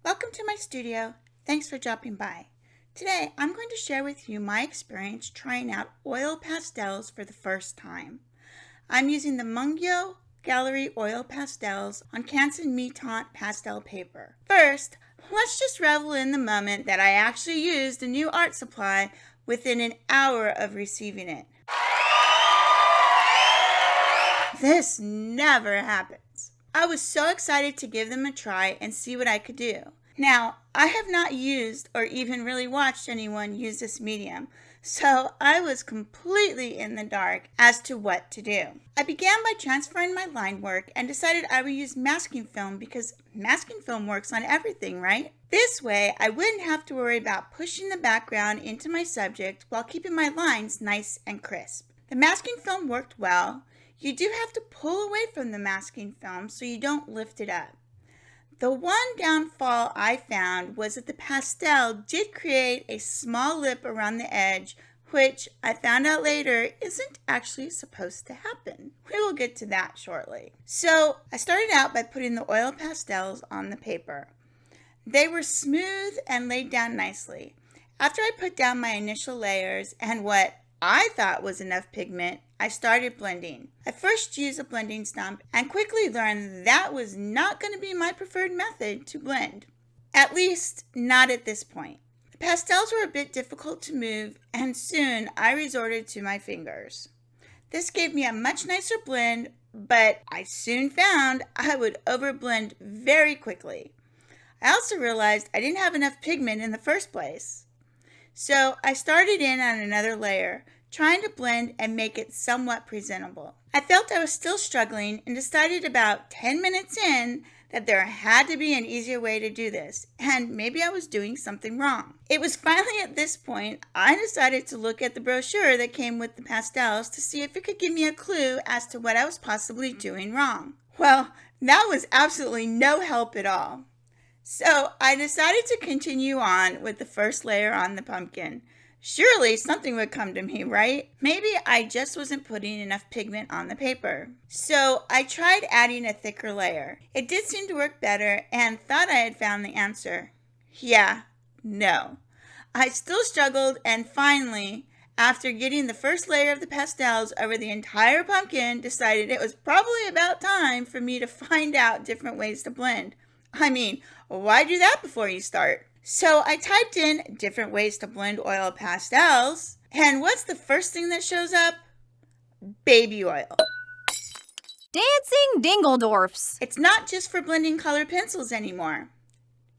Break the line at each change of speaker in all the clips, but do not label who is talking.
Welcome to my studio. Thanks for dropping by. Today, I'm going to share with you my experience trying out oil pastels for the first time. I'm using the Mungyo Oil Pastels on Canson Mi Tientes Pastel paper. First, let's just revel in the moment that I actually used a new art supply within an hour of receiving it. This never happens. I was so excited to give them a try and see what I could do. Now, I have not used or even really watched anyone use this medium, so I was completely in the dark as to what to do. I began by transferring my line work and decided I would use masking film because masking film works on everything, right? This way, I wouldn't have to worry about pushing the background into my subject while keeping my lines nice and crisp. The masking film worked well. You do have to pull away from the masking film so you don't lift it up. The one downfall I found was that the pastel did create a small lip around the edge, which I found out later isn't actually supposed to happen. We will get to that shortly. So I started out by putting the oil pastels on the paper. They were smooth and laid down nicely. After I put down my initial layers and what I thought was enough pigment, I started blending. I first used a blending stump and quickly learned that was not going to be my preferred method to blend. At least, not at this point. The pastels were a bit difficult to move, and soon I resorted to my fingers. This gave me a much nicer blend, but I soon found I would overblend very quickly. I also realized I didn't have enough pigment in the first place. So I started in on another layer, trying to blend and make it somewhat presentable. I felt I was still struggling and decided about 10 minutes in that there had to be an easier way to do this, and maybe I was doing something wrong. It was finally at this point I decided to look at the brochure that came with the pastels to see if it could give me a clue as to what I was possibly doing wrong. Well, that was absolutely no help at all. So I decided to continue on with the first layer on the pumpkin. Surely something would come to me, right? Maybe I just wasn't putting enough pigment on the paper. So I tried adding a thicker layer. It did seem to work better and thought I had found the answer. Yeah, no. I still struggled and finally, after getting the first layer of the pastels over the entire pumpkin, decided it was probably about time for me to find out different ways to blend. I mean, why do that before you start? So I typed in different ways to blend oil pastels, and what's the first thing that shows up? Baby oil.
Dancing Dingledorfs.
It's not just for blending colored pencils anymore.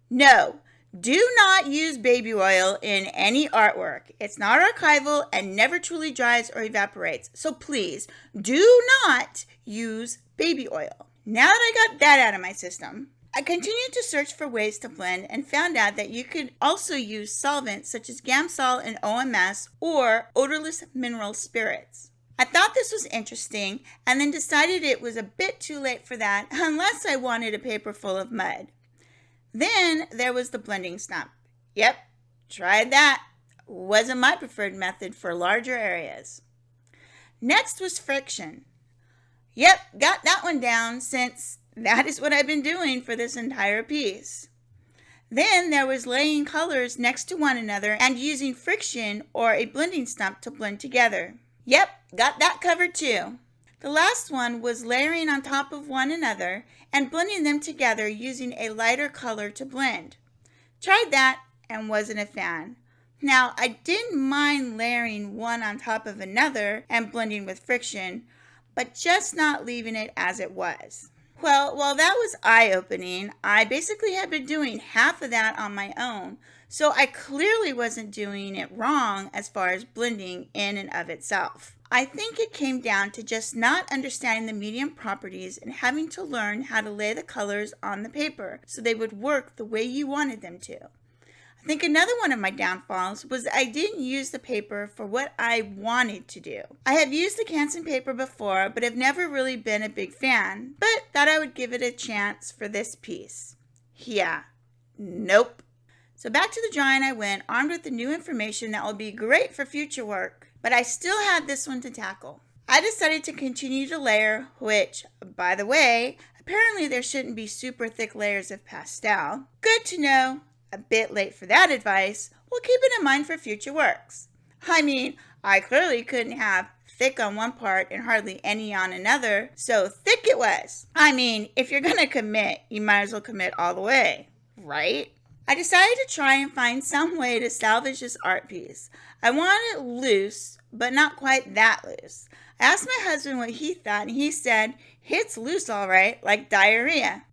No, do not use baby oil in any artwork. It's not archival and never truly dries or evaporates. So please, do not use baby oil. Now that I got that out of my system, I continued to search for ways to blend and found out that you could also use solvents such as Gamsol and OMS or odorless mineral spirits. I thought this was interesting and then decided it was a bit too late for that unless I wanted a paper full of mud. Then there was the blending stump. Yep, tried that. Wasn't my preferred method for larger areas. Next was friction. Yep, got that one down since that is what I've been doing for this entire piece. Then there was laying colors next to one another and using friction or a blending stump to blend together. Yep, got that covered too. The last one was layering on top of one another and blending them together using a lighter color to blend. Tried that and wasn't a fan. Now, I didn't mind layering one on top of another and blending with friction, but just not leaving it as it was. Well, while that was eye-opening, I basically had been doing half of that on my own, so I clearly wasn't doing it wrong as far as blending in and of itself. I think it came down to just not understanding the medium properties and having to learn how to lay the colors on the paper so they would work the way you wanted them to. I think another one of my downfalls was I didn't use the paper for what I wanted to do. I have used the Canson paper before, but have never really been a big fan, but thought I would give it a chance for this piece. Yeah, nope. So back to the drawing I went, armed with the new information that will be great for future work, but I still had this one to tackle. I decided to continue to layer, which, by the way, Apparently there shouldn't be super thick layers of pastel. Good to know. A bit late for that advice. We'll keep it in mind for future works. I mean, I clearly couldn't have thick on one part and hardly any on another, so thick it was. I mean, if you're gonna commit, you might as well commit all the way, right? I decided to try and find some way to salvage this art piece. I wanted it loose, but not quite that loose. I asked my husband what he thought, and he said, "It's loose all right, like diarrhea."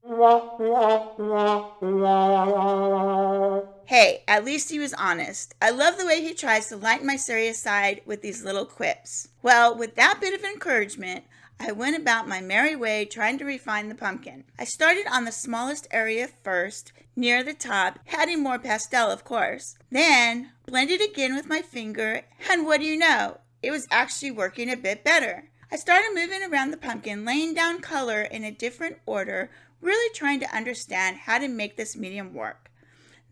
Hey, at least he was honest. I love the way he tries to lighten my serious side with these little quips. Well, with that bit of encouragement, I went about my merry way trying to refine the pumpkin. I started on the smallest area first, near the top, adding more pastel, of course. Then, blended again with my finger, and what do you know? It was actually working a bit better. I started moving around the pumpkin, laying down color in a different order, really trying to understand how to make this medium work.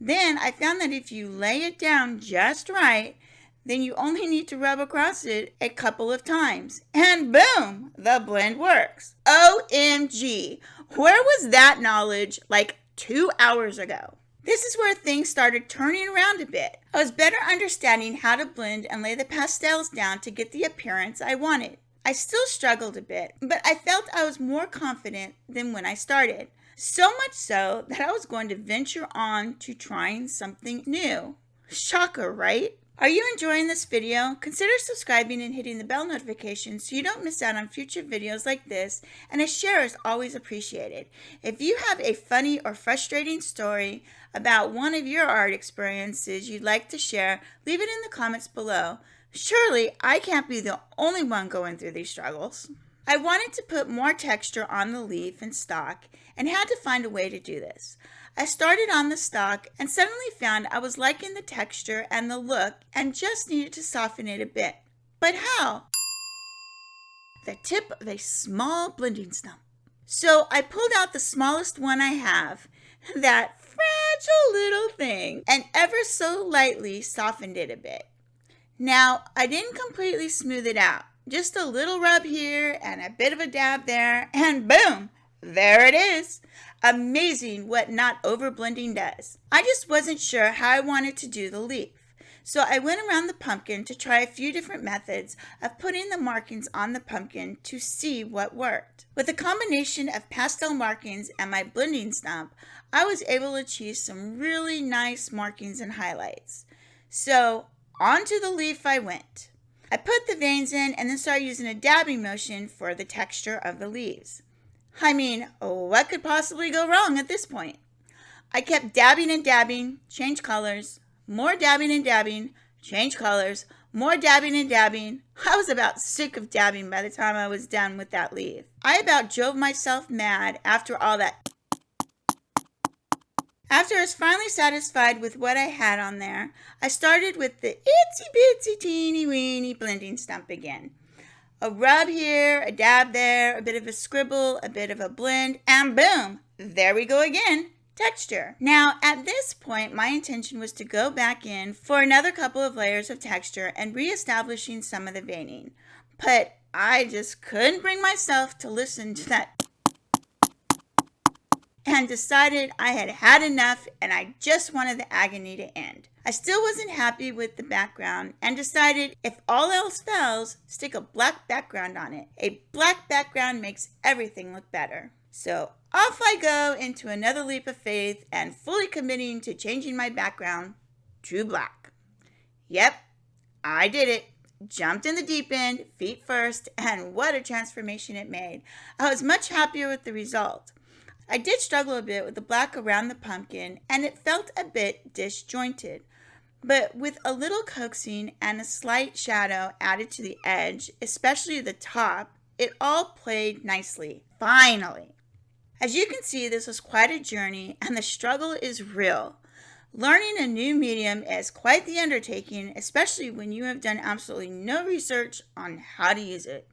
Then I found that if you lay it down just right, then you only need to rub across it a couple of times. And boom, the blend works. OMG, where was that knowledge like 2 hours ago? This is where things started turning around a bit. I was better understanding how to blend and lay the pastels down to get the appearance I wanted. I still struggled a bit, but I felt I was more confident than when I started. So much so that I was going to venture on to trying something new. Shocker, right? Are you enjoying this video? Consider subscribing and hitting the bell notification so you don't miss out on future videos like this, and a share is always appreciated. If you have a funny or frustrating story about one of your art experiences you'd like to share, leave it in the comments below. Surely I can't be the only one going through these struggles. I wanted to put more texture on the leaf and stalk and had to find a way to do this. I started on the stalk and suddenly found I was liking the texture and the look and just needed to soften it a bit. But how? The tip of a small blending stump. So I pulled out the smallest one I have, that fragile little thing, and ever so lightly softened it a bit. Now, I didn't completely smooth it out. Just a little rub here and a bit of a dab there, and boom, there it is. Amazing what not overblending does. I just wasn't sure how I wanted to do the leaf. So I went around the pumpkin to try a few different methods of putting the markings on the pumpkin to see what worked. With a combination of pastel markings and my blending stump, I was able to achieve some really nice markings and highlights. So onto the leaf I went. I put the veins in and then started using a dabbing motion for the texture of the leaves. I mean, what could possibly go wrong at this point? I kept dabbing and dabbing, change colors, more dabbing and dabbing, change colors, more dabbing and dabbing. I was about sick of dabbing by the time I was done with that leaf. I about drove myself mad after all that. After I was finally satisfied with what I had on there, I started with the itsy bitsy teeny weeny blending stump again. A rub here, a dab there, a bit of a scribble, a bit of a blend, and boom, there we go again, texture. Now, at this point, my intention was to go back in for another couple of layers of texture and reestablishing some of the veining. But I just couldn't bring myself to listen to that and decided I had had enough and I just wanted the agony to end. I still wasn't happy with the background and decided if all else fails, stick a black background on it. A black background makes everything look better. So off I go into another leap of faith and fully committing to changing my background to black. Yep, I did it. Jumped in the deep end, feet first, and what a transformation it made. I was much happier with the result. I did struggle a bit with the black around the pumpkin, and it felt a bit disjointed. But with a little coaxing and a slight shadow added to the edge, especially the top, it all played nicely. Finally! As you can see, this was quite a journey, and the struggle is real. Learning a new medium is quite the undertaking, especially when you have done absolutely no research on how to use it.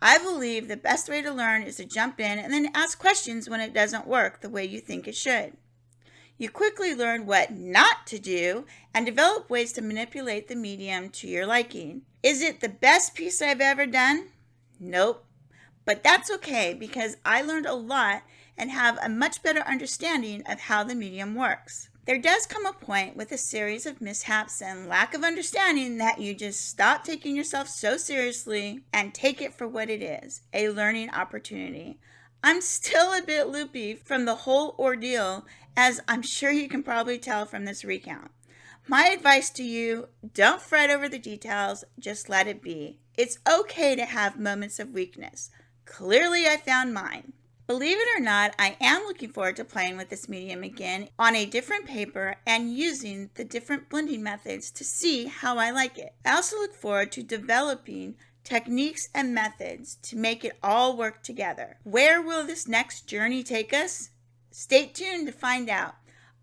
I believe the best way to learn is to jump in and then ask questions when it doesn't work the way you think it should. You quickly learn what not to do and develop ways to manipulate the medium to your liking. Is it the best piece I've ever done? Nope. But that's okay because I learned a lot and have a much better understanding of how the medium works. There does come a point with a series of mishaps and lack of understanding that you just stop taking yourself so seriously and take it for what it is, a learning opportunity. I'm still a bit loopy from the whole ordeal, as I'm sure you can probably tell from this recount. My advice to you, don't fret over the details, just let it be. It's okay to have moments of weakness. Clearly, I found mine. Believe it or not, I am looking forward to playing with this medium again on a different paper and using the different blending methods to see how I like it. I also look forward to developing techniques and methods to make it all work together. Where will this next journey take us? Stay tuned to find out.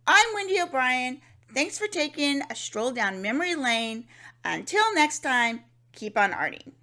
I'm Wendy O'Brien. Thanks for taking a stroll down memory lane. Until next time, keep on arting.